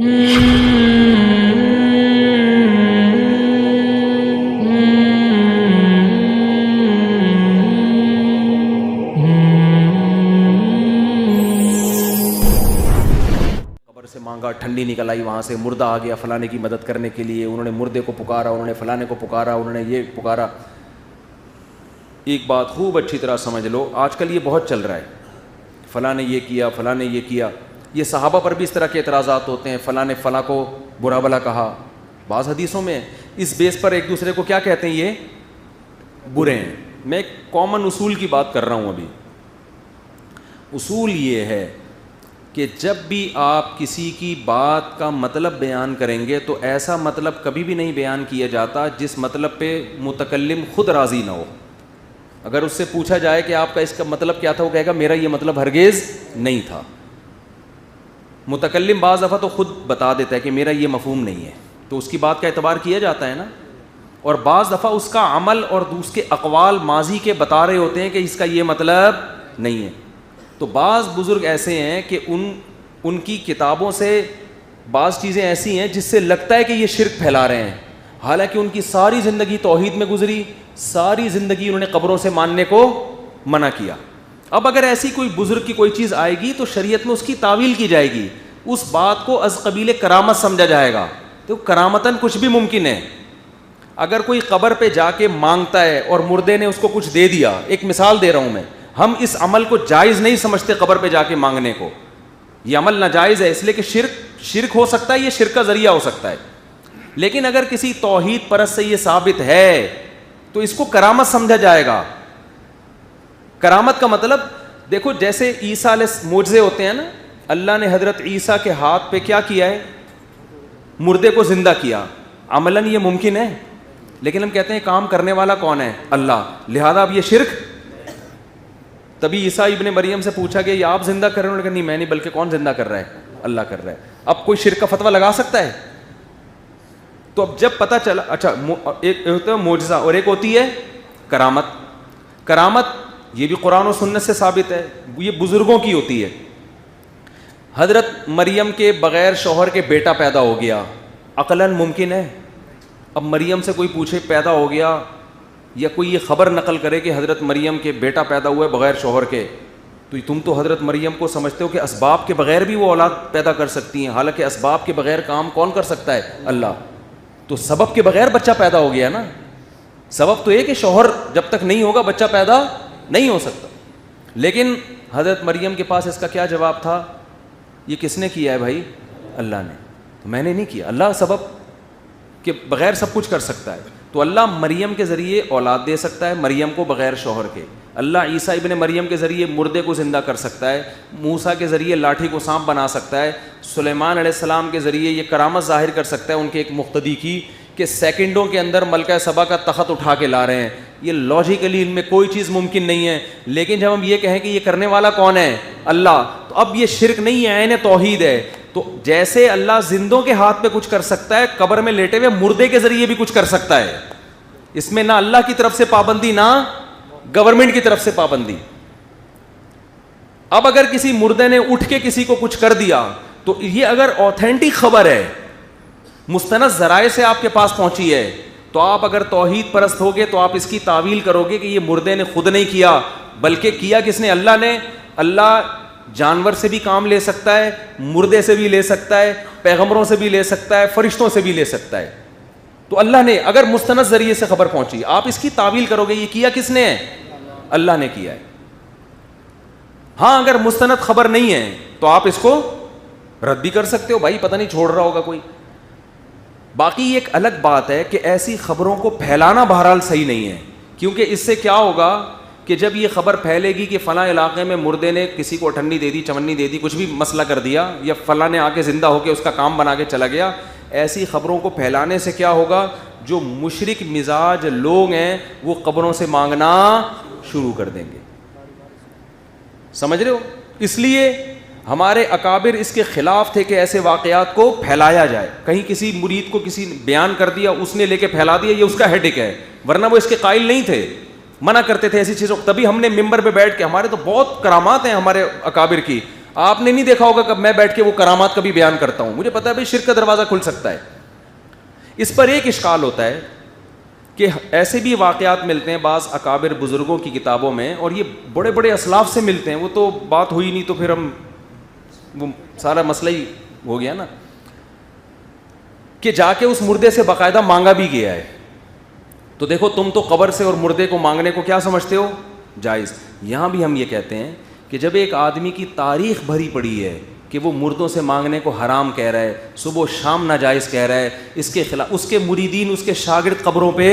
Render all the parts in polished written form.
سے مانگا, ٹھنڈی نکل آئی وہاں سے, مردہ آ گیا فلانے کی مدد کرنے کے لیے, انہوں نے مردے کو پکارا, انہوں نے فلانے کو پکارا, انہوں نے یہ پکارا. ایک بات خوب اچھی طرح سمجھ لو, آج کل یہ بہت چل رہا ہے, فلاں نے یہ کیا, فلاں نے یہ کیا. یہ صحابہ پر بھی اس طرح کے اعتراضات ہوتے ہیں, فلاں نے فلاں کو برا بھلا کہا. بعض حدیثوں میں اس بیس پر ایک دوسرے کو کیا کہتے ہیں, یہ برے ہیں. میں ایک کامن اصول کی بات کر رہا ہوں ابھی. اصول یہ ہے کہ جب بھی آپ کسی کی بات کا مطلب بیان کریں گے تو ایسا مطلب کبھی بھی نہیں بیان کیا جاتا جس مطلب پہ متکلم خود راضی نہ ہو. اگر اس سے پوچھا جائے کہ آپ کا اس کا مطلب کیا تھا, وہ کہے گا میرا یہ مطلب ہرگز نہیں تھا. متکلم بعض دفعہ تو خود بتا دیتا ہے کہ میرا یہ مفہوم نہیں ہے, تو اس کی بات کا اعتبار کیا جاتا ہے نا. اور بعض دفعہ اس کا عمل اور اس کے اقوال ماضی کے بتا رہے ہوتے ہیں کہ اس کا یہ مطلب نہیں ہے. تو بعض بزرگ ایسے ہیں کہ ان کی کتابوں سے بعض چیزیں ایسی ہیں جس سے لگتا ہے کہ یہ شرک پھیلا رہے ہیں, حالانکہ ان کی ساری زندگی توحید میں گزری, ساری زندگی انہوں نے قبروں سے ماننے کو منع کیا. اب اگر ایسی کوئی بزرگ کی کوئی چیز آئے گی تو شریعت میں اس کی تعویل کی جائے گی, اس بات کو از قبیل کرامت سمجھا جائے گا. تو کرامتاً کچھ بھی ممکن ہے. اگر کوئی قبر پہ جا کے مانگتا ہے اور مردے نے اس کو کچھ دے دیا, ایک مثال دے رہا ہوں میں, ہم اس عمل کو جائز نہیں سمجھتے قبر پہ جا کے مانگنے کو. یہ عمل ناجائز ہے اس لیے کہ شرک ہو سکتا ہے, یہ شرک کا ذریعہ ہو سکتا ہے. لیکن اگر کسی توحید پرست سے یہ ثابت ہے تو اس کو کرامت سمجھا جائے گا. کرامت کا مطلب دیکھو, جیسے عیسیٰ علیہ معجزے ہوتے ہیں نا, اللہ نے حضرت عیسیٰ کے ہاتھ پہ کیا کیا ہے, مردے کو زندہ کیا. عملاً یہ ممکن ہے, لیکن ہم کہتے ہیں کام کرنے والا کون ہے, اللہ, لہذا اب یہ شرک. تبھی عیسیٰ ابن مریم سے پوچھا کہ یہ آپ زندہ کر رہے ہیں, انہوں نے کہا نہیں میں نہیں, بلکہ کون زندہ کر رہا ہے, اللہ کر رہا ہے. اب کوئی شرک کا فتویٰ لگا سکتا ہے؟ تو اب جب پتہ چلا, اچھا ایک ہوتا ہے معجزہ اور ایک ہوتی ہے کرامت. کرامت یہ بھی قرآن و سنت سے ثابت ہے, یہ بزرگوں کی ہوتی ہے. حضرت مریم کے بغیر شوہر کے بیٹا پیدا ہو گیا, عقلاً ممکن ہے. اب مریم سے کوئی پوچھے پیدا ہو گیا, یا کوئی یہ خبر نقل کرے کہ حضرت مریم کے بیٹا پیدا ہوا ہے بغیر شوہر کے, تو تم تو حضرت مریم کو سمجھتے ہو کہ اسباب کے بغیر بھی وہ اولاد پیدا کر سکتی ہیں, حالانکہ اسباب کے بغیر کام کون کر سکتا ہے, اللہ. تو سبب کے بغیر بچہ پیدا ہو گیا نا. سبب تو یہ کہ شوہر جب تک نہیں ہوگا بچہ پیدا نہیں ہو سکتا. لیکن حضرت مریم کے پاس اس کا کیا جواب تھا, یہ کس نے کیا ہے بھائی, اللہ نے. تو میں نے نہیں کیا, اللہ سبب کے بغیر سب کچھ کر سکتا ہے. تو اللہ مریم کے ذریعے اولاد دے سکتا ہے, مریم کو بغیر شوہر کے. اللہ عیسیٰ ابن مریم کے ذریعے مردے کو زندہ کر سکتا ہے, موسیٰ کے ذریعے لاٹھی کو سانپ بنا سکتا ہے, سلیمان علیہ السلام کے ذریعے یہ کرامت ظاہر کر سکتا ہے ان کے ایک مقتدی کی کہ سیکنڈوں کے اندر ملکہ سبا کا تخت اٹھا کے لا رہے ہیں. یہ لاجیکلی ان میں کوئی چیز ممکن نہیں ہے. لیکن جب ہم یہ کہیں کہ یہ کرنے والا کون ہے, اللہ, تو اب یہ شرک نہیں ہے, عین توحید ہے. تو جیسے اللہ زندوں کے ہاتھ پہ کچھ کر سکتا ہے, قبر میں لیٹے ہوئے مردے کے ذریعے بھی کچھ کر سکتا ہے. اس میں نہ اللہ کی طرف سے پابندی, نہ گورنمنٹ کی طرف سے پابندی. اب اگر کسی مردے نے اٹھ کے کسی کو کچھ کر دیا تو یہ اگر اوتھینٹک خبر ہے, مستند ذرائع سے آپ کے پاس پہنچی ہے, تو آپ اگر توحید پرست ہوگے تو آپ اس کی تعویل کرو گے کہ یہ مردے نے خود نہیں کیا, بلکہ کیا کس نے, اللہ نے. اللہ جانور سے بھی کام لے سکتا ہے, مردے سے بھی لے سکتا ہے, پیغمبروں سے بھی لے سکتا ہے, فرشتوں سے بھی لے سکتا ہے. تو اللہ نے اگر مستند ذریعے سے خبر پہنچی, آپ اس کی تعویل کرو گے یہ کیا کس نے ہے, اللہ نے کیا ہے. ہاں اگر مستند خبر نہیں ہے تو آپ اس کو رد بھی کر سکتے ہو, بھائی پتہ نہیں چھوڑ رہا ہوگا کوئی. باقی ایک الگ بات ہے کہ ایسی خبروں کو پھیلانا بہرحال صحیح نہیں ہے, کیونکہ اس سے کیا ہوگا کہ جب یہ خبر پھیلے گی کہ فلاں علاقے میں مردے نے کسی کو اٹھنی دے دی, چمنی دے دی, کچھ بھی مسئلہ کر دیا, یا فلاں نے آ کے زندہ ہو کے اس کا کام بنا کے چلا گیا, ایسی خبروں کو پھیلانے سے کیا ہوگا, جو مشرک مزاج لوگ ہیں وہ قبروں سے مانگنا شروع کر دیں گے. سمجھ رہے ہو؟ اس لیے ہمارے اکابر اس کے خلاف تھے کہ ایسے واقعات کو پھیلایا جائے. کہیں کسی مرید کو کسی نے بیان کر دیا, اس نے لے کے پھیلا دیا, یہ اس کا ہیڈک ہے, ورنہ وہ اس کے قائل نہیں تھے, منع کرتے تھے ایسی چیزوں. تبھی ہم نے ممبر پہ بیٹھ کے, ہمارے تو بہت کرامات ہیں ہمارے اکابر کی, آپ نے نہیں دیکھا ہوگا کہ میں بیٹھ کے وہ کرامات کبھی بیان کرتا ہوں, مجھے پتا ہے بھائی شرک کا دروازہ کھل سکتا ہے. اس پر ایک اشکال ہوتا ہے کہ ایسے بھی واقعات ملتے ہیں بعض اکابر بزرگوں کی کتابوں میں, اور یہ بڑے بڑے اسلاف سے ملتے ہیں, وہ تو بات ہوئی نہیں تو پھر ہم وہ سارا مسئلہ ہی ہو گیا نا, کہ جا کے اس مردے سے باقاعدہ مانگا بھی گیا ہے. تو دیکھو تم تو قبر سے اور مردے کو مانگنے کو کیا سمجھتے ہو, جائز. یہاں بھی ہم یہ کہتے ہیں کہ جب ایک آدمی کی تاریخ بھری پڑی ہے کہ وہ مردوں سے مانگنے کو حرام کہہ رہا ہے, صبح و شام ناجائز کہہ رہا ہے, اس کے خلاف اس کے مریدین اس کے شاگرد قبروں پہ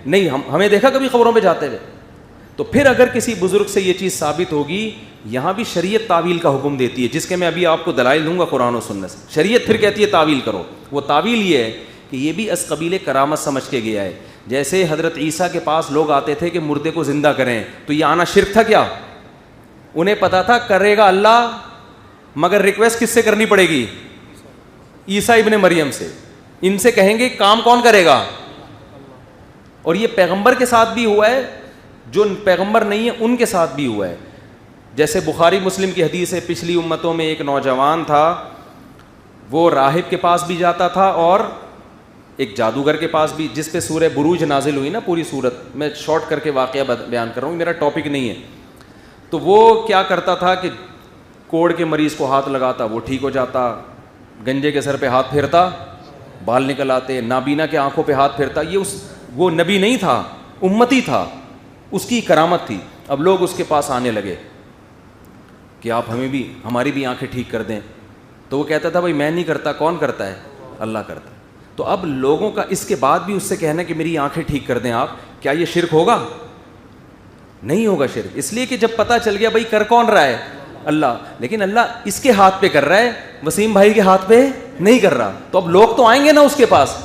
نہیں, ہمیں دیکھا کبھی قبروں پہ جاتے ہوئے, تو پھر اگر کسی بزرگ سے یہ چیز ثابت ہوگی, یہاں بھی شریعت تعویل کا حکم دیتی ہے, جس کے میں ابھی آپ کو دلائل دوں گا قرآن و سنت سے. شریعت پھر کہتی ہے تعویل کرو. وہ تعویل یہ ہے کہ یہ بھی از قبیل کرامت سمجھ کے گیا ہے. جیسے حضرت عیسیٰ کے پاس لوگ آتے تھے کہ مردے کو زندہ کریں, تو یہ آنا شرک تھا کیا؟ انہیں پتا تھا کرے گا اللہ, مگر ریکویسٹ کس سے کرنی پڑے گی؟ عیسیٰ ابن مریم سے. ان سے کہیں گے کام کون کرے گا؟ اور یہ پیغمبر کے ساتھ بھی ہوا ہے, جو پیغمبر نہیں ہے ان کے ساتھ بھی ہوا ہے. جیسے بخاری مسلم کی حدیث ہے, پچھلی امتوں میں ایک نوجوان تھا, وہ راہب کے پاس بھی جاتا تھا اور ایک جادوگر کے پاس بھی, جس پہ سورہ بروج نازل ہوئی نا پوری سورت. میں شارٹ کر کے واقعہ بیان کر رہا ہوں, میرا ٹاپک نہیں ہے. تو وہ کیا کرتا تھا کہ کوڑ کے مریض کو ہاتھ لگاتا, وہ ٹھیک ہو جاتا, گنجے کے سر پہ ہاتھ پھیرتا, بال نکل آتے, نابینا کے آنکھوں پہ ہاتھ پھیرتا. یہ وہ نبی نہیں تھا, امتی تھا, اس کی کرامت تھی. اب لوگ اس کے پاس آنے لگے کہ آپ ہماری بھی آنکھیں ٹھیک کر دیں. تو وہ کہتا تھا بھائی میں نہیں کرتا, کون کرتا ہے؟ اللہ کرتا ہے. تو اب لوگوں کا اس کے بعد بھی اس سے کہنا کہ میری آنکھیں ٹھیک کر دیں آپ, کیا یہ شرک ہوگا؟ نہیں ہوگا شرک, اس لیے کہ جب پتہ چل گیا بھائی کر کون رہا ہے؟ اللہ. لیکن اللہ اس کے ہاتھ پہ کر رہا ہے, وسیم بھائی کے ہاتھ پہ نہیں کر رہا. تو اب لوگ تو آئیں گے نا اس کے پاس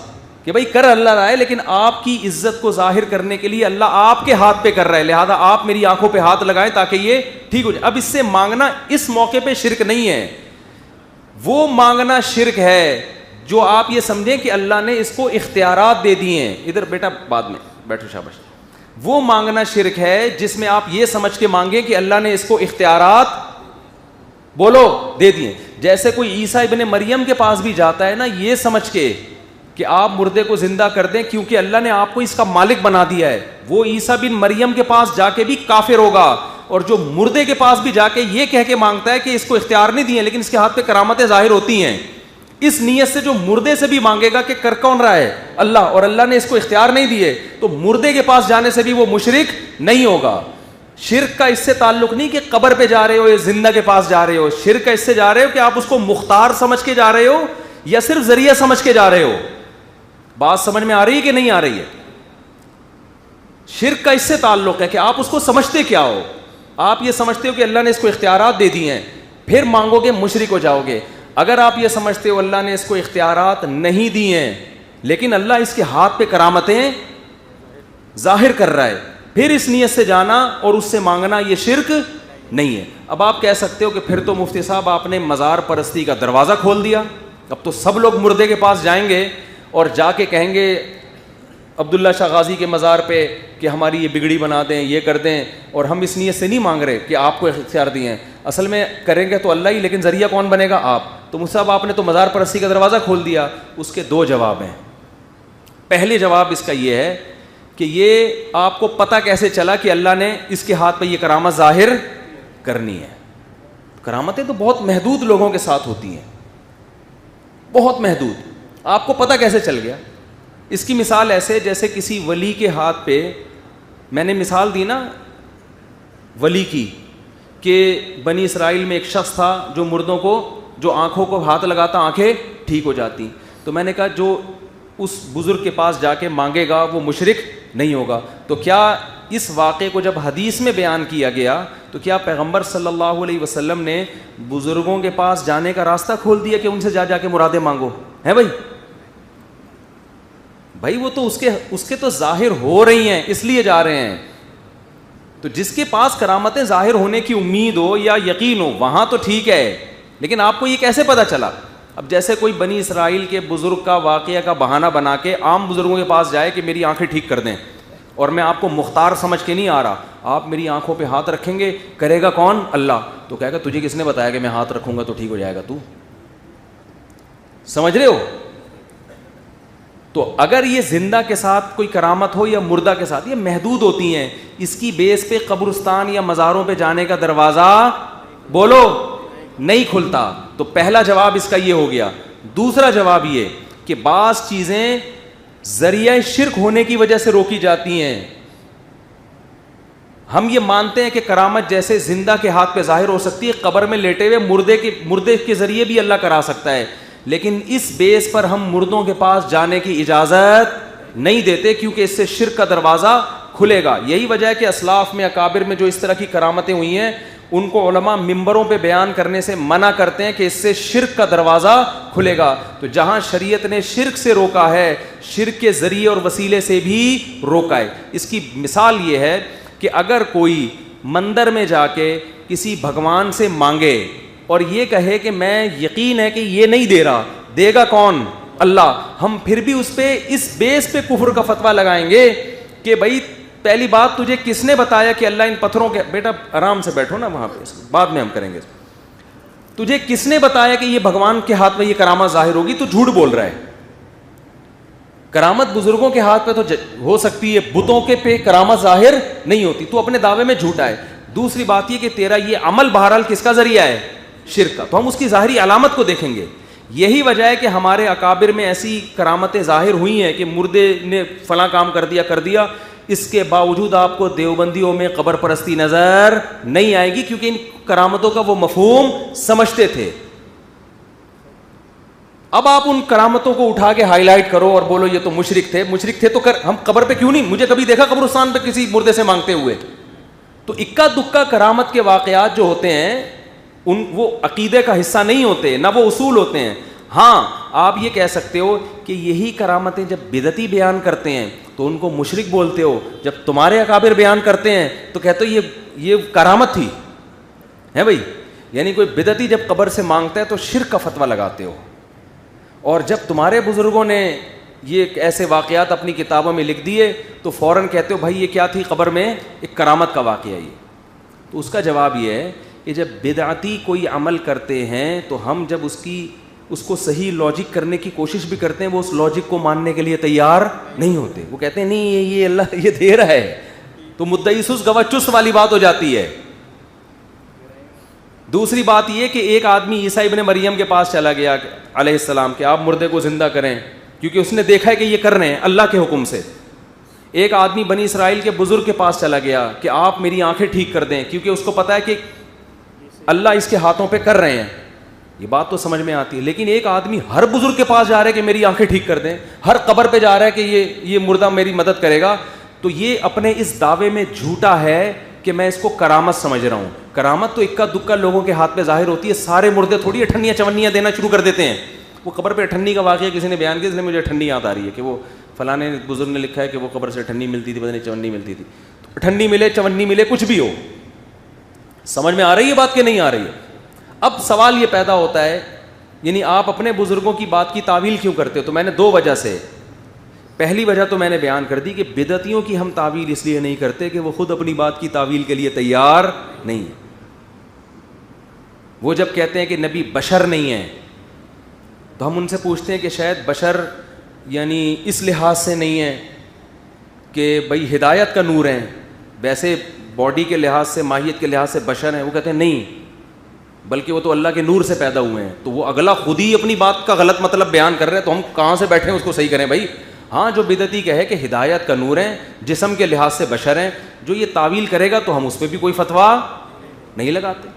کہ بھائی کر اللہ رہا ہے, لیکن آپ کی عزت کو ظاہر کرنے کے لیے اللہ آپ کے ہاتھ پہ کر رہا ہے, لہذا آپ میری آنکھوں پہ ہاتھ لگائیں تاکہ یہ ٹھیک ہو جائے. اب اس سے مانگنا اس موقع پہ شرک نہیں ہے, وہ مانگنا شرک ہے جو آپ یہ سمجھیں کہ اللہ نے اس کو اختیارات دے دیے ہیں. ادھر بیٹا بعد میں بیٹھو, شاباش. وہ مانگنا شرک ہے جس میں آپ یہ سمجھ کے مانگیں کہ اللہ نے اس کو اختیارات بولو دے دیے. جیسے کوئی عیسیٰ ابن مریم کے پاس بھی جاتا ہے نا, یہ سمجھ کے کہ آپ مردے کو زندہ کر دیں کیونکہ اللہ نے آپ کو اس کا مالک بنا دیا ہے, وہ عیسیٰ بن مریم کے پاس جا کے بھی کافر ہوگا. اور جو مردے کے پاس بھی جا کے یہ کہہ کے مانگتا ہے کہ اس کو اختیار نہیں دیے لیکن اس کے ہاتھ پہ کرامتیں ظاہر ہوتی ہیں, اس نیت سے جو مردے سے بھی مانگے گا کہ کر کون رہا ہے؟ اللہ, اور اللہ نے اس کو اختیار نہیں دیے, تو مردے کے پاس جانے سے بھی وہ مشرک نہیں ہوگا. شرک کا اس سے تعلق نہیں کہ قبر پہ جا رہے ہو یا زندہ کے پاس جا رہے ہو, شرک کا اس سے جا رہے ہو کہ آپ اس کو مختار سمجھ کے جا رہے ہو یا صرف ذریعہ سمجھ کے جا رہے ہو. بات سمجھ میں آ رہی ہے کہ نہیں آ رہی ہے؟ شرک کا اس سے تعلق ہے کہ آپ اس کو سمجھتے کیا ہو. آپ یہ سمجھتے ہو کہ اللہ نے اس کو اختیارات دے دیے ہیں, پھر مانگو گے مشرک ہو جاؤ گے. اگر آپ یہ سمجھتے ہو اللہ نے اس کو اختیارات نہیں دیے ہیں لیکن اللہ اس کے ہاتھ پہ کرامتیں ظاہر کر رہا ہے, پھر اس نیت سے جانا اور اس سے مانگنا یہ شرک نہیں ہے. اب آپ کہہ سکتے ہو کہ پھر تو مفتی صاحب آپ نے مزار پرستی کا دروازہ کھول دیا, اب تو سب لوگ مردے کے پاس جائیں گے اور جا کے کہیں گے عبداللہ شاہ غازی کے مزار پہ کہ ہماری یہ بگڑی بنا دیں, یہ کر دیں, اور ہم اس نیت سے نہیں مانگ رہے کہ آپ کو اختیار دیے ہیں, اصل میں کریں گے تو اللہ ہی, لیکن ذریعہ کون بنے گا؟ آپ. تو مفتی صاحب آپ نے تو مزار پرستی کا دروازہ کھول دیا. اس کے دو جواب ہیں. پہلے جواب اس کا یہ ہے کہ یہ آپ کو پتہ کیسے چلا کہ اللہ نے اس کے ہاتھ پہ یہ کرامت ظاہر کرنی ہے؟ کرامتیں تو بہت محدود لوگوں کے ساتھ ہوتی ہیں, بہت محدود. آپ کو پتہ کیسے چل گیا؟ اس کی مثال ایسے جیسے کسی ولی کے ہاتھ پہ, میں نے مثال دی نا ولی کی, کہ بنی اسرائیل میں ایک شخص تھا جو مردوں کو, جو آنکھوں کو ہاتھ لگاتا آنکھیں ٹھیک ہو جاتی. تو میں نے کہا جو اس بزرگ کے پاس جا کے مانگے گا وہ مشرک نہیں ہوگا. تو کیا اس واقعے کو جب حدیث میں بیان کیا گیا تو کیا پیغمبر صلی اللہ علیہ وسلم نے بزرگوں کے پاس جانے کا راستہ کھول دیا کہ ان سے جا کے مرادیں مانگو؟ ہے بھائی وہ تو اس کے تو ظاہر ہو رہی ہیں اس لیے جا رہے ہیں. تو جس کے پاس کرامتیں ظاہر ہونے کی امید ہو یا یقین ہو وہاں تو ٹھیک ہے, لیکن آپ کو یہ کیسے پتہ چلا؟ اب جیسے کوئی بنی اسرائیل کے بزرگ کا واقعہ کا بہانہ بنا کے عام بزرگوں کے پاس جائے کہ میری آنکھیں ٹھیک کر دیں, اور میں آپ کو مختار سمجھ کے نہیں آ رہا. آپ میری آنکھوں پہ ہاتھ رکھیں گے, کرے گا کون؟ اللہ. تو کہے گا تجھے کس نے بتایا کہ میں ہاتھ رکھوں گا تو ٹھیک ہو جائے گا؟ تو سمجھ رہے ہو؟ تو اگر یہ زندہ کے ساتھ کوئی کرامت ہو یا مردہ کے ساتھ, یہ محدود ہوتی ہیں. اس کی بیس پہ قبرستان یا مزاروں پہ جانے کا دروازہ بولو نہیں کھلتا. تو پہلا جواب اس کا یہ ہو گیا. دوسرا جواب یہ کہ بعض چیزیں ذریعہ شرک ہونے کی وجہ سے روکی جاتی ہیں. ہم یہ مانتے ہیں کہ کرامت جیسے زندہ کے ہاتھ پہ ظاہر ہو سکتی ہے, قبر میں لیٹے ہوئے مردے کے ذریعے بھی اللہ کرا سکتا ہے, لیکن اس بیس پر ہم مردوں کے پاس جانے کی اجازت نہیں دیتے, کیونکہ اس سے شرک کا دروازہ کھلے گا. یہی وجہ ہے کہ اسلاف میں, اکابر میں جو اس طرح کی کرامتیں ہوئی ہیں, ان کو علماء ممبروں پہ بیان کرنے سے منع کرتے ہیں کہ اس سے شرک کا دروازہ کھلے گا. تو جہاں شریعت نے شرک سے روکا ہے, شرک کے ذریعے اور وسیلے سے بھی روکا ہے. اس کی مثال یہ ہے کہ اگر کوئی مندر میں جا کے کسی بھگوان سے مانگے اور یہ کہے کہ میں یقین ہے کہ یہ نہیں دے رہا, دے گا کون؟ اللہ, ہم پھر بھی اس پہ اس بیس پہ کفر کا فتویٰ لگائیں گے کہ بھائی پہلی بات تجھے کس نے بتایا کہ اللہ ان پتھروں کے, بیٹا آرام سے بیٹھو نا وہاں پہ, بعد میں ہم کریں گے. تجھے کس نے بتایا کہ یہ بھگوان کے ہاتھ میں یہ کرامت ظاہر ہوگی؟ تو جھوٹ بول رہا ہے. کرامت بزرگوں کے ہاتھ پہ تو ہو سکتی ہے, بتوں کے پہ کرامت ظاہر نہیں ہوتی. تو اپنے دعوے میں جھوٹا ہے. دوسری بات یہ کہ تیرا یہ عمل بہرحال کس کا ذریعہ ہے؟ شرک کا. تو ہم اس کی ظاہری علامت کو دیکھیں گے. یہی وجہ ہے کہ ہمارے اکابر میں ایسی کرامتیں ظاہر ہوئی ہیں کہ مردے نے فلاں کام کر دیا, اس کے باوجود آپ کو دیوبندیوں میں قبر پرستی نظر نہیں آئے گی, کیونکہ ان کرامتوں کا وہ مفہوم سمجھتے تھے. اب آپ ان کرامتوں کو اٹھا کے ہائی لائٹ کرو اور بولو یہ تو مشرک تھے تو ہم قبر پہ کیوں نہیں؟ مجھے کبھی دیکھا قبرستان پہ کسی مردے سے مانگتے ہوئے؟ تو اکا دکا کرامت کے واقعات جو ہوتے ہیں وہ عقیدے کا حصہ نہیں ہوتے, نہ وہ اصول ہوتے ہیں. ہاں آپ یہ کہہ سکتے ہو کہ یہی کرامتیں جب بدعتی بیان کرتے ہیں تو ان کو مشرک بولتے ہو, جب تمہارے اکابر بیان کرتے ہیں تو کہتے ہو یہ کرامت تھی ہے بھائی. یعنی کوئی بدعتی جب قبر سے مانگتا ہے تو شرک کا فتویٰ لگاتے ہو, اور جب تمہارے بزرگوں نے یہ ایسے واقعات اپنی کتابوں میں لکھ دیے تو فوراً کہتے ہو بھائی یہ کیا تھی قبر میں؟ ایک کرامت کا واقعہ یہ. تو اس کا جواب یہ ہے کہ جب بدعتی کوئی عمل کرتے ہیں تو ہم جب اس کو صحیح لاجک کرنے کی کوشش بھی کرتے ہیں, وہ اس لاجک کو ماننے کے لیے تیار نہیں ہوتے. وہ کہتے ہیں نہیں یہ اللہ یہ دے رہا ہے, تو مدعی سست گواہ چست والی بات ہو جاتی ہے. دوسری بات یہ کہ ایک آدمی عیسیٰ ابن مریم کے پاس چلا گیا علیہ السلام کہ آپ مردے کو زندہ کریں, کیونکہ اس نے دیکھا ہے کہ یہ کر رہے ہیں اللہ کے حکم سے. ایک آدمی بنی اسرائیل کے بزرگ کے پاس چلا گیا کہ آپ میری آنکھیں ٹھیک کر دیں, کیونکہ اس کو پتا ہے کہ اللہ اس کے ہاتھوں پہ کر رہے ہیں. یہ بات تو سمجھ میں آتی ہے. لیکن ایک آدمی ہر بزرگ کے پاس جا رہا ہے کہ میری آنکھیں ٹھیک کر دیں, ہر قبر پہ جا رہا ہے کہ یہ مردہ میری مدد کرے گا, تو یہ اپنے اس دعوے میں جھوٹا ہے کہ میں اس کو کرامت سمجھ رہا ہوں. کرامت تو اکا دکا لوگوں کے ہاتھ پہ ظاہر ہوتی ہے. سارے مردے تھوڑی اٹھنیاں چونیاں دینا شروع کر دیتے ہیں. وہ قبر پہ اٹھنی کا واقعہ کسی نے بیان کیا, اس لیے مجھے اٹھنی یاد آ رہی ہے کہ وہ فلانے بزرگ نے لکھا ہے کہ وہ قبر سے اٹھنی ملتی تھی, پتہ نہیں چونی ملتی تھی. تو اٹھنی ملے چونی ملے کچھ بھی ہو, سمجھ میں آ رہی ہے بات کہ نہیں آ رہی ہے؟ اب سوال یہ پیدا ہوتا ہے, یعنی آپ اپنے بزرگوں کی بات کی تعویل کیوں کرتے ہو؟ تو میں نے دو وجہ سے, پہلی وجہ تو میں نے بیان کر دی کہ بدعتیوں کی ہم تعویل اس لیے نہیں کرتے کہ وہ خود اپنی بات کی تعویل کے لیے تیار نہیں ہے. وہ جب کہتے ہیں کہ نبی بشر نہیں ہے تو ہم ان سے پوچھتے ہیں کہ شاید بشر یعنی اس لحاظ سے نہیں ہے کہ بھئی ہدایت کا نور ہیں, ویسے باڈی کے لحاظ سے ماہیت کے لحاظ سے بشر ہیں. وہ کہتے ہیں نہیں, بلکہ وہ تو اللہ کے نور سے پیدا ہوئے ہیں. تو وہ اگلا خود ہی اپنی بات کا غلط مطلب بیان کر رہے ہیں, تو ہم کہاں سے بیٹھے ہیں اس کو صحیح کریں بھائی. ہاں جو بدعتی کہے کہ ہدایت کا نور ہیں, جسم کے لحاظ سے بشر ہیں, جو یہ تعویل کرے گا تو ہم اس پہ بھی کوئی فتویٰ نہیں لگاتے.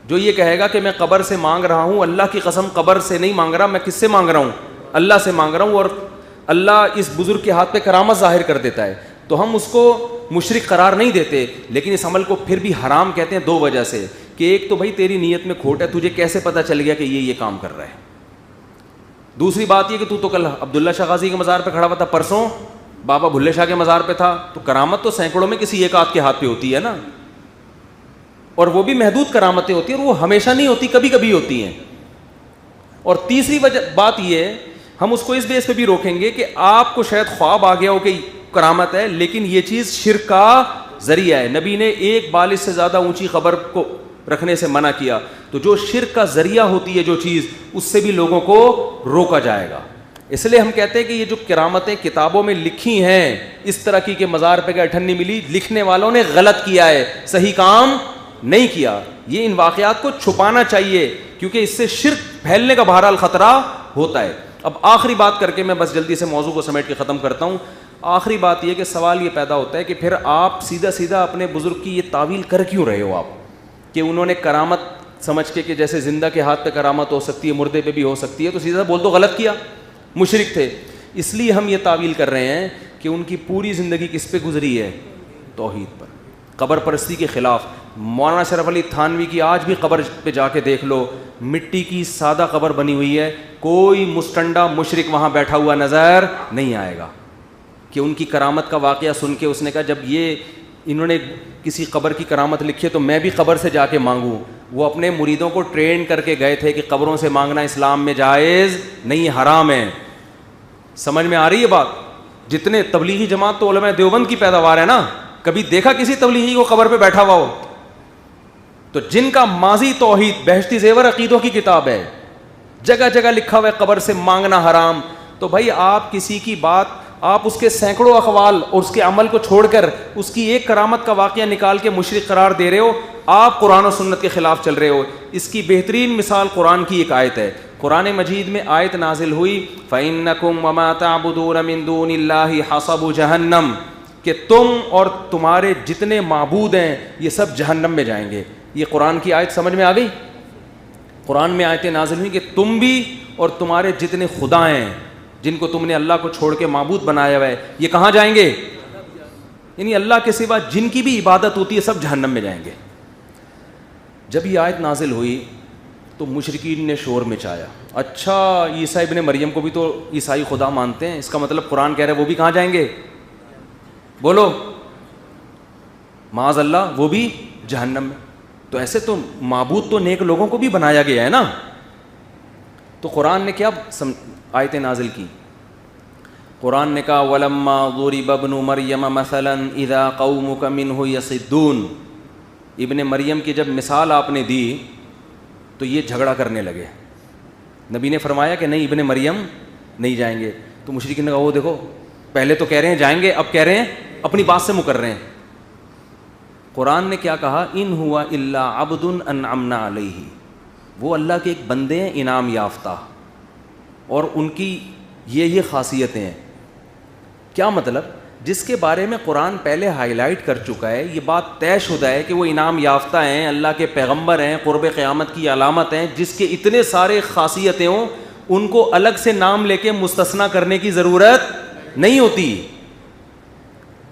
جو یہ کہے گا کہ میں قبر سے مانگ رہا ہوں, اللہ کی قسم قبر سے نہیں مانگ رہا, میں کس سے مانگ رہا ہوں؟ اللہ سے مانگ رہا ہوں, اور اللہ اس بزرگ کے ہاتھ پہ کرامت ظاہر کر دیتا ہے, تو ہم اس کو مشرک قرار نہیں دیتے, لیکن اس عمل کو پھر بھی حرام کہتے ہیں دو وجہ سے. کہ ایک تو بھائی تیری نیت میں کھوٹ ہے, تجھے کیسے پتہ چل گیا کہ یہ کام کر رہا ہے. دوسری بات یہ کہ تو کل عبداللہ شاہ غازی کے مزار پہ کھڑا ہوا تھا, پرسوں بابا بھلے شاہ کے مزار پہ تھا, تو کرامت تو سینکڑوں میں کسی ایک آدھ کے ہاتھ پہ ہوتی ہے نا, اور وہ بھی محدود کرامتیں ہوتی ہیں, اور وہ ہمیشہ نہیں ہوتی, کبھی کبھی ہوتی ہیں. اور تیسری بات یہ ہے, ہم اس کو اس بیس پہ بھی روکیں گے کہ آپ کو شاید خواب آ گیا ہو کہ کرامت ہے, لیکن یہ چیز شرک کا ذریعہ ہے. نبی نے ایک بالش سے زیادہ اونچی قبر کو رکھنے سے منع کیا. تو جو شرک کا ذریعہ ہوتی ہے جو چیز, اس سے بھی لوگوں کو روکا جائے گا. اس لیے ہم کہتے ہیں کہ یہ جو کرامتیں کتابوں میں لکھی ہیں, اس طرح کی کہ مزار پہ گئے ٹھنڈی ملی, لکھنے والوں نے غلط کیا ہے, صحیح کام نہیں کیا. یہ ان واقعات کو چھپانا چاہیے کیونکہ اس سے شرک پھیلنے کا بہرحال خطرہ ہوتا ہے. اب آخری بات کر کے میں بس جلدی سے موضوع کو سمیٹ کے ختم کرتا ہوں. آخری بات یہ کہ سوال یہ پیدا ہوتا ہے کہ پھر آپ سیدھا سیدھا اپنے بزرگ کی یہ تعویل کر کیوں رہے ہو آپ, کہ انہوں نے کرامت سمجھ کے کہ جیسے زندہ کے ہاتھ پہ کرامت ہو سکتی ہے, مردے پہ بھی ہو سکتی ہے, تو سیدھا بول دو غلط کیا, مشرک تھے. اس لیے ہم یہ تعویل کر رہے ہیں کہ ان کی پوری زندگی کس پہ گزری ہے, توحید پر, قبر پرستی کے خلاف. مولانا اشرف علی تھانوی کی آج بھی قبر پہ جا کے دیکھ لو, مٹی کی سادہ قبر بنی ہوئی ہے, کوئی مستنڈا مشرک وہاں بیٹھا ہوا نظر نہیں آئے گا. کہ ان کی کرامت کا واقعہ سن کے اس نے کہا جب یہ انہوں نے کسی قبر کی کرامت لکھی ہے تو میں بھی قبر سے جا کے مانگوں. وہ اپنے مریدوں کو ٹرین کر کے گئے تھے کہ قبروں سے مانگنا اسلام میں جائز نہیں, حرام ہے. سمجھ میں آ رہی ہے بات؟ جتنے تبلیغی جماعت تو علماء دیوبند کی پیداوار ہے نا, کبھی دیکھا کسی تبلیغی کو قبر پہ بیٹھا ہوا ہو؟ تو جن کا ماضی توحید, بہشتی زیور عقیدوں کی کتاب ہے, جگہ جگہ لکھا ہوا ہے قبر سے مانگنا حرام. تو بھائی آپ کسی کی بات, آپ اس کے سینکڑوں اقوال اور اس کے عمل کو چھوڑ کر اس کی ایک کرامت کا واقعہ نکال کے مشرک قرار دے رہے ہو, آپ قرآن و سنت کے خلاف چل رہے ہو. اس کی بہترین مثال قرآن کی ایک آیت ہے. قرآن مجید میں آیت نازل ہوئی فَإِنَّكُمْ وَمَا تَعْبُدُونَ مِن دُونِ اللَّهِ حَصَبُ جَهَنَّمَ, کہ تم اور تمہارے جتنے معبود ہیں یہ سب جہنم میں جائیں گے. یہ قرآن کی آیت سمجھ میں آ گئی؟ قرآن میں آیتیں نازل ہوئی کہ تم بھی اور تمہارے جتنے خدا ہیں جن کو تم نے اللہ کو چھوڑ کے معبود بنایا ہوا ہے, یہ کہاں جائیں گے؟ یعنی اللہ کے سوا جن کی بھی عبادت ہوتی ہے سب جہنم میں جائیں گے. جب یہ آیت نازل ہوئی تو مشرکین نے شور مچایا, اچھا عیسیٰ ابن مریم کو بھی تو عیسائی خدا مانتے ہیں, اس کا مطلب قرآن کہہ رہا ہے وہ بھی کہاں جائیں گے؟ بولو معاذ اللہ, وہ بھی جہنم میں. تو ایسے تو معبود تو نیک لوگوں کو بھی بنایا گیا ہے نا. تو قرآن نے کیا آیتیں نازل کی؟ قرآن نے کہا وَلَمَّا ضُرِبَ ابْنُ مَرْيَمَ مَثَلًا إِذَا قَوْمُكَ مِنْهُ يَصِدُّونَ. ابن مریم کی جب مثال آپ نے دی تو یہ جھگڑا کرنے لگے. نبی نے فرمایا کہ نہیں ابن مریم نہیں جائیں گے. تو مشرکین نے کہا وہ دیکھو پہلے تو کہہ رہے ہیں جائیں گے, اب کہہ رہے ہیں اپنی بات سے مکر رہے ہیں. قرآن نے کیا کہا ان ہوا الا عبد انعمنا علیہ, وہ اللہ کے ایک بندے ہیں انعام یافتہ, اور ان کی یہ خاصیتیں ہیں. کیا مطلب؟ جس کے بارے میں قرآن پہلے ہائی لائٹ کر چکا ہے, یہ بات طے شدہ ہے کہ وہ انعام یافتہ ہیں, اللہ کے پیغمبر ہیں, قرب قیامت کی علامت ہیں, جس کے اتنے سارے خاصیتیں ہوں ان کو الگ سے نام لے کے مستثنا کرنے کی ضرورت نہیں ہوتی.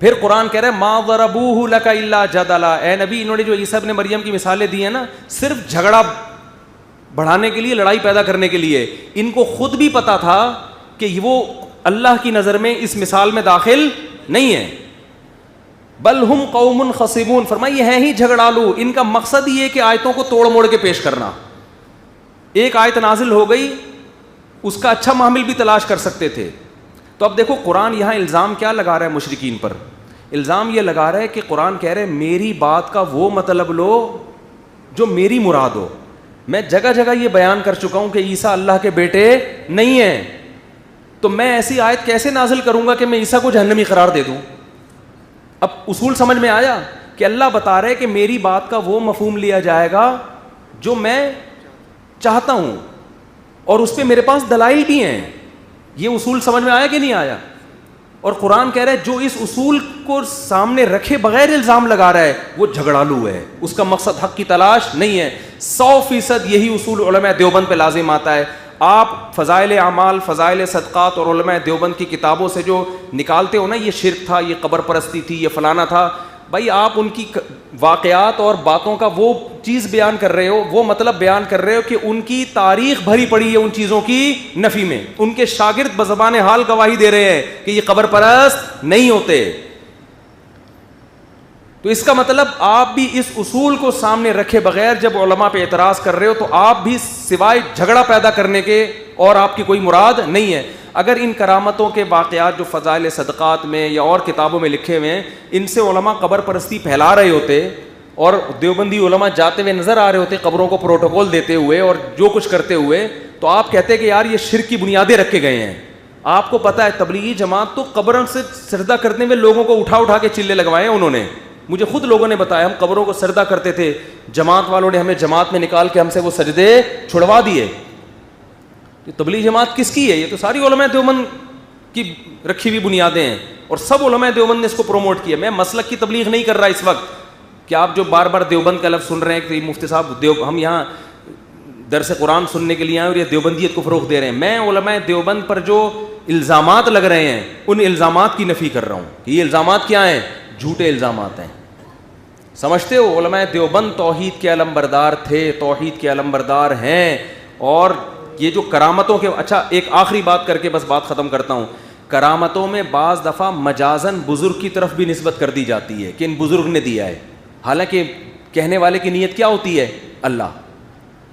پھر قرآن کہہ رہا ہے ما ضربوہ لک الا جدلا, اے نبی انہوں نے جو عیسیٰ ابن مریم کی مثالیں دی ہیں نا صرف جھگڑا بڑھانے کے لیے, لڑائی پیدا کرنے کے لیے. ان کو خود بھی پتا تھا کہ وہ اللہ کی نظر میں اس مثال میں داخل نہیں ہے. بل ہم قوم خصبون, فرمایا یہ ہیں ہی جھگڑالو, ان کا مقصد یہ ہے کہ آیتوں کو توڑ موڑ کے پیش کرنا. ایک آیت نازل ہو گئی اس کا اچھا محمل بھی تلاش کر سکتے تھے. تو اب دیکھو قرآن یہاں الزام کیا لگا رہا ہے مشرکین پر؟ الزام یہ لگا رہا ہے کہ قرآن کہہ رہے میری بات کا وہ مطلب لو جو میری مراد ہو. میں جگہ جگہ یہ بیان کر چکا ہوں کہ عیسیٰ اللہ کے بیٹے نہیں ہیں, تو میں ایسی آیت کیسے نازل کروں گا کہ میں عیسیٰ کو جہنمی قرار دے دوں؟ اب اصول سمجھ میں آیا کہ اللہ بتا رہے کہ میری بات کا وہ مفہوم لیا جائے گا جو میں چاہتا ہوں, اور اس پہ میرے پاس دلائل بھی ہیں. یہ اصول سمجھ میں آیا کہ نہیں آیا؟ اور قرآن کہہ رہا ہے جو اس اصول کو سامنے رکھے بغیر الزام لگا رہا ہے وہ جھگڑالو ہے, اس کا مقصد حق کی تلاش نہیں ہے. 100% یہی اصول علماء دیوبند پہ لازم آتا ہے. آپ فضائل اعمال, فضائل صدقات اور علماء دیوبند کی کتابوں سے جو نکالتے ہو نا یہ شرک تھا, یہ قبر پرستی تھی, یہ فلانا تھا, بھائی آپ ان کی واقعات اور باتوں کا وہ چیز بیان کر رہے ہو, وہ مطلب بیان کر رہے ہو کہ ان کی تاریخ بھری پڑی ہے ان چیزوں کی نفی میں. ان کے شاگرد بزبان حال گواہی دے رہے ہیں کہ یہ قبر پرست نہیں ہوتے. تو اس کا مطلب آپ بھی اس اصول کو سامنے رکھے بغیر جب علماء پہ اعتراض کر رہے ہو تو آپ بھی سوائے جھگڑا پیدا کرنے کے اور آپ کی کوئی مراد نہیں ہے. اگر ان کرامتوں کے واقعات جو فضائل صدقات میں یا اور کتابوں میں لکھے ہوئے ہیں ان سے علماء قبر پرستی پھیلا رہے ہوتے اور دیوبندی علماء جاتے ہوئے نظر آ رہے ہوتے قبروں کو پروٹوکول دیتے ہوئے اور جو کچھ کرتے ہوئے, تو آپ کہتے کہ یار یہ شرک کی بنیادیں رکھے گئے ہیں. آپ کو پتہ ہے تبلیغی جماعت تو قبروں سے سجدہ کرنے میں لوگوں کو اٹھا اٹھا کے چلے لگوائے ہیں انہوں نے. مجھے خود لوگوں نے بتایا ہم قبروں کو سجدہ کرتے تھے, جماعت والوں نے ہمیں جماعت میں نکال کے ہم سے وہ سجدے چھڑوا دیے. یہ تبلیغ جماعت کس کی ہے؟ یہ تو ساری علماء دیوبند کی رکھی ہوئی بنیادیں ہیں اور سب علماء دیوبند نے اس کو پروموٹ کیا. میں مسلک کی تبلیغ نہیں کر رہا اس وقت کہ آپ جو بار بار دیوبند کا لفظ سن رہے ہیں کہ مفتی صاحب ہم یہاں درس قرآن سننے کے لیے آئے اور یہ دیوبندیت کو فروغ دے رہے ہیں. میں علماء دیوبند پر جو الزامات لگ رہے ہیں ان الزامات کی نفی کر رہا ہوں کہ یہ الزامات کیا ہیں؟ جھوٹے الزامات ہیں. سمجھتے ہو علماء دیوبند توحید کے علمبردار تھے, توحید کے علمبردار ہیں. اور یہ جو کرامتوں کے, اچھا ایک آخری بات کر کے بس بات ختم کرتا ہوں. کرامتوں میں بعض دفعہ مجازن بزرگ کی طرف بھی نسبت کر دی جاتی ہے کہ ان بزرگ نے دیا ہے, حالانکہ کہنے والے کی نیت کیا ہوتی ہے؟ اللہ.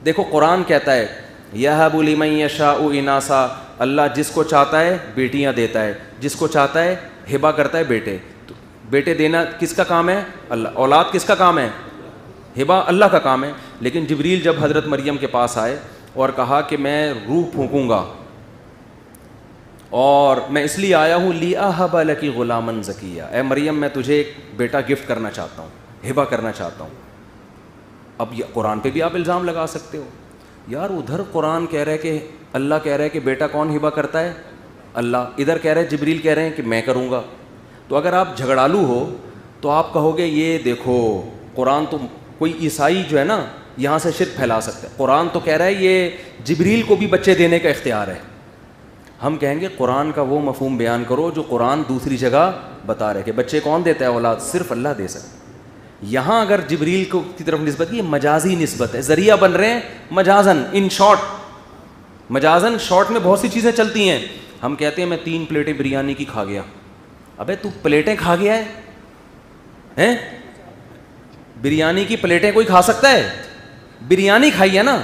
دیکھو قرآن کہتا ہے یَهَبُ لِمَن یَشَاءُ اِنَاثًا, اللہ جس کو چاہتا ہے بیٹیاں دیتا ہے, جس کو چاہتا ہے ہبہ کرتا ہے بیٹے. تو بیٹے دینا کس کا کام ہے؟ اللہ. اولاد کس کا کام ہے؟ ہبہ اللہ کا کام ہے. لیکن جبریل جب حضرت مریم کے پاس آئے اور کہا کہ میں روح پھونکوں گا اور میں اس لیے آیا ہوں لِأَهَبَ لَكِ غُلَامًا زَكِيًّا, اے مریم میں تجھے ایک بیٹا گفٹ کرنا چاہتا ہوں, ہبہ کرنا چاہتا ہوں. اب یہ قرآن پہ بھی آپ الزام لگا سکتے ہو یار, ادھر قرآن کہہ رہا ہے کہ اللہ کہہ رہا ہے کہ بیٹا کون ہبہ کرتا ہے؟ اللہ. ادھر کہہ رہے ہیں جبریل کہہ رہے ہیں کہ میں کروں گا. تو اگر آپ جھگڑالو ہو تو آپ کہو گے یہ دیکھو قرآن تو, کوئی عیسائی جو ہے نا یہاں سے شرک پھیلا سکتا ہے, قرآن تو کہہ رہا ہے یہ جبریل کو بھی بچے دینے کا اختیار ہے. ہم کہیں گے قرآن کا وہ مفہوم بیان کرو جو قرآن دوسری جگہ بتا رہے کہ بچے کون دیتا ہے اولاد؟ صرف اللہ دے سکتا. یہاں اگر جبریل کو کی طرف نسبت کی مجازی نسبت ہے, ذریعہ بن رہے ہیں مجازن, ان شارٹ. مجازن شارٹ میں بہت سی چیزیں چلتی ہیں. ہم کہتے ہیں میں 3 پلیٹیں بریانی کی کھا گیا. ابے تو پلیٹیں کھا گیا ہے؟ بریانی کی پلیٹیں کوئی کھا سکتا ہے؟ بریانی کھائی ہے نا.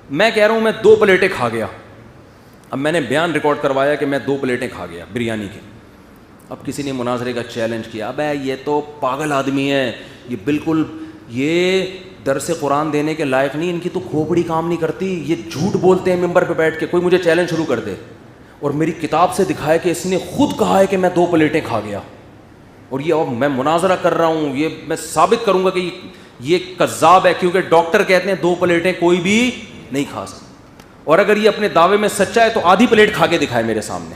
میں کہہ رہا ہوں میں 2 پلیٹیں کھا گیا. اب میں نے بیان ریکارڈ کروایا کہ میں 2 پلیٹیں کھا گیا بریانی کی. اب کسی نے مناظرے کا چیلنج کیا, ابے یہ تو پاگل آدمی ہے, یہ بالکل یہ درس قرآن دینے کے لائق نہیں, ان کی تو کھوپڑی کام نہیں کرتی, یہ جھوٹ بولتے ہیں ممبر پہ بیٹھ کے. کوئی مجھے چیلنج شروع کر دے اور میری کتاب سے دکھائے کہ اس نے خود کہا ہے کہ میں 2 پلیٹیں کھا گیا, اور یہ اب میں مناظرہ کر رہا ہوں, یہ میں ثابت کروں گا کہ یہ کذاب ہے, کیونکہ ڈاکٹر کہتے ہیں 2 پلیٹیں کوئی بھی نہیں کھا سکتا. اور اگر یہ اپنے دعوے میں سچا ہے تو آدھی پلیٹ کھا کے دکھائے میرے سامنے.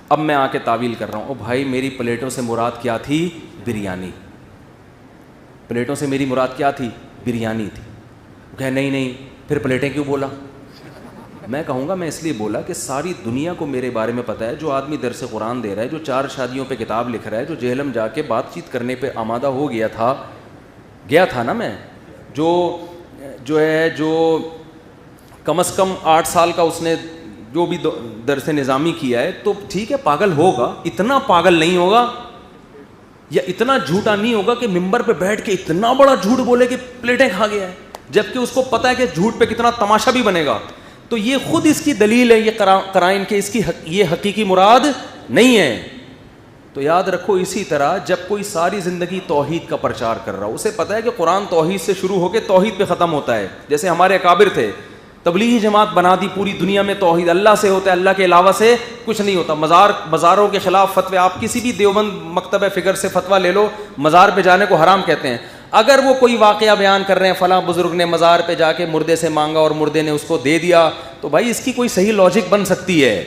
اب میں آ کے تعویل کر رہا ہوں, او بھائی میری پلیٹوں سے مراد کیا تھی؟ بریانی. پلیٹوں سے میری مراد کیا تھی؟ بریانی تھی. کہ نہیں پھر پلیٹیں کیوں بولا؟ میں کہوں گا میں اس لیے بولا کہ ساری دنیا کو میرے بارے میں پتہ ہے. جو آدمی درس قرآن دے رہا ہے, جو 4 شادیوں پہ کتاب لکھ رہا ہے, جو جہلم جا کے بات چیت کرنے پہ آمادہ ہو گیا تھا نا میں, جو کم از کم 8 سال کا اس نے جو بھی درس نظامی کیا ہے, تو ٹھیک ہے پاگل ہوگا, اتنا پاگل نہیں ہوگا یا اتنا جھوٹا نہیں ہوگا کہ ممبر پہ بیٹھ کے اتنا بڑا جھوٹ بولے کہ پلیٹیں کھا گیا ہے, جبکہ اس کو پتہ ہے کہ جھوٹ پہ کتنا تماشا بھی بنے گا. تو یہ خود اس کی دلیل ہے, یہ قرائن کے, اس کی یہ حقیقی مراد نہیں ہے. تو یاد رکھو اسی طرح جب کوئی ساری زندگی توحید کا پرچار کر رہا ہو, اسے پتہ ہے کہ قرآن توحید سے شروع ہو کے توحید پہ ختم ہوتا ہے. جیسے ہمارے اکابر تھے, تبلیغی جماعت بنا دی پوری دنیا میں, توحید اللہ سے ہوتا ہے, اللہ کے علاوہ سے کچھ نہیں ہوتا. مزاروں کے خلاف فتوے, آپ کسی بھی دیوبند مکتبہ فکر سے فتویٰ لے لو, مزار پہ جانے کو حرام کہتے ہیں. اگر وہ کوئی واقعہ بیان کر رہے ہیں فلاں بزرگ نے مزار پہ جا کے مردے سے مانگا اور مردے نے اس کو دے دیا, تو بھائی اس کی کوئی صحیح لاجک بن سکتی ہے؟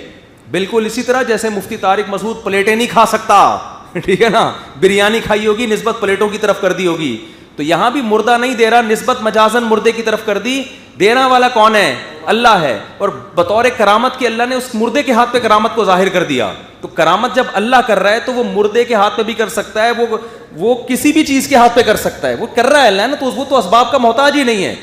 بالکل اسی طرح جیسے مفتی طارق مسعود پلیٹیں نہیں کھا سکتا, ٹھیک ہے نا, بریانی کھائی ہوگی, نسبت پلیٹوں کی طرف کر دی ہوگی. تو یہاں بھی مردہ نہیں دے رہا, نسبت مجازن مردے کی طرف کر دی. دینا والا کون ہے؟ اللہ ہے. اور بطور کرامت کے اللہ نے اس مردے کے ہاتھ پہ کرامت کو ظاہر کر دیا. تو کرامت جب اللہ کر رہا ہے تو وہ مردے کے ہاتھ پہ بھی کر سکتا ہے, وہ کسی بھی چیز کے ہاتھ پہ کر سکتا ہے, وہ کر رہا ہے اللہ نا, تو وہ تو اسباب کا محتاج ہی نہیں ہے.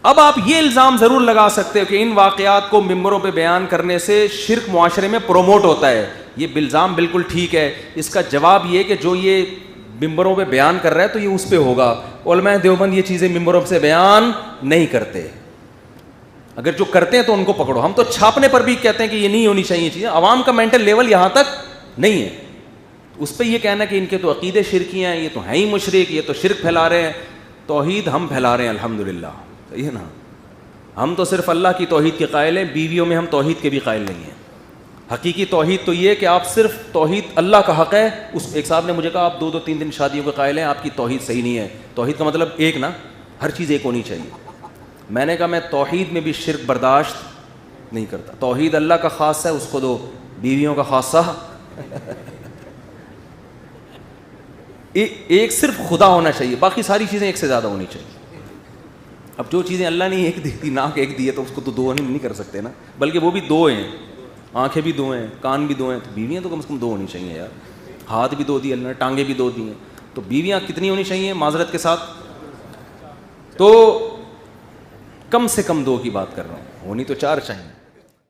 اب آپ یہ الزام ضرور لگا سکتے ہو کہ ان واقعات کو ممبروں پہ بیان کرنے سے شرک معاشرے میں پروموٹ ہوتا ہے. یہ الزام بالکل ٹھیک ہے. اس کا جواب یہ کہ جو یہ ممبروں پہ بیان کر رہا ہے تو یہ اس پہ ہوگا. علماء دیوبند یہ چیزیں ممبروں سے بیان نہیں کرتے. اگر جو کرتے ہیں تو ان کو پکڑو. ہم تو چھاپنے پر بھی کہتے ہیں کہ یہ نہیں ہونی چاہیے چیزیں. عوام کا مینٹل لیول یہاں تک نہیں ہے. اس پہ یہ کہنا کہ ان کے تو عقیدے شرکی ہیں, یہ تو ہیں ہی مشرک, یہ تو شرک پھیلا رہے ہیں. توحید ہم پھیلا رہے ہیں الحمدللہ, صحیح ہے نا. ہم تو صرف اللہ کی توحید کے قائل ہیں, بیویوں میں ہم توحید کے بھی قائل نہیں ہیں. حقیقی توحید تو یہ کہ آپ صرف توحید اللہ کا حق ہے. ایک صاحب نے مجھے کہا آپ 2-3 دن شادیوں کے قائل ہیں, آپ کی توحید صحیح نہیں ہے. توحید کا مطلب ایک نا, ہر چیز ایک ہونی چاہیے. میں نے کہا میں توحید میں بھی شرک برداشت نہیں کرتا. توحید اللہ کا خاص ہے, اس کو دو. بیویوں کا خاصہ ایک صرف خدا ہونا چاہیے, باقی ساری چیزیں ایک سے زیادہ ہونی چاہیے. اب جو چیزیں اللہ نے ایک دی تھی, ناک ایک دی ہے, تو اس کو تو دو نہیں کر سکتے نا, بلکہ وہ بھی دو ہیں. آنکھیں بھی دو ہیں, کان بھی دو ہیں, تو بیویاں تو کم سے کم دو ہونی چاہیے یار. ہاتھ بھی دو دی اللہ نے, ٹانگیں بھی دو دی ہیں, تو بیویاں کتنی ہونی چاہیے معذرت کے ساتھ؟ تو کم سے کم 2 کی بات کر رہا ہوں, ہونی تو 4 چاہیے.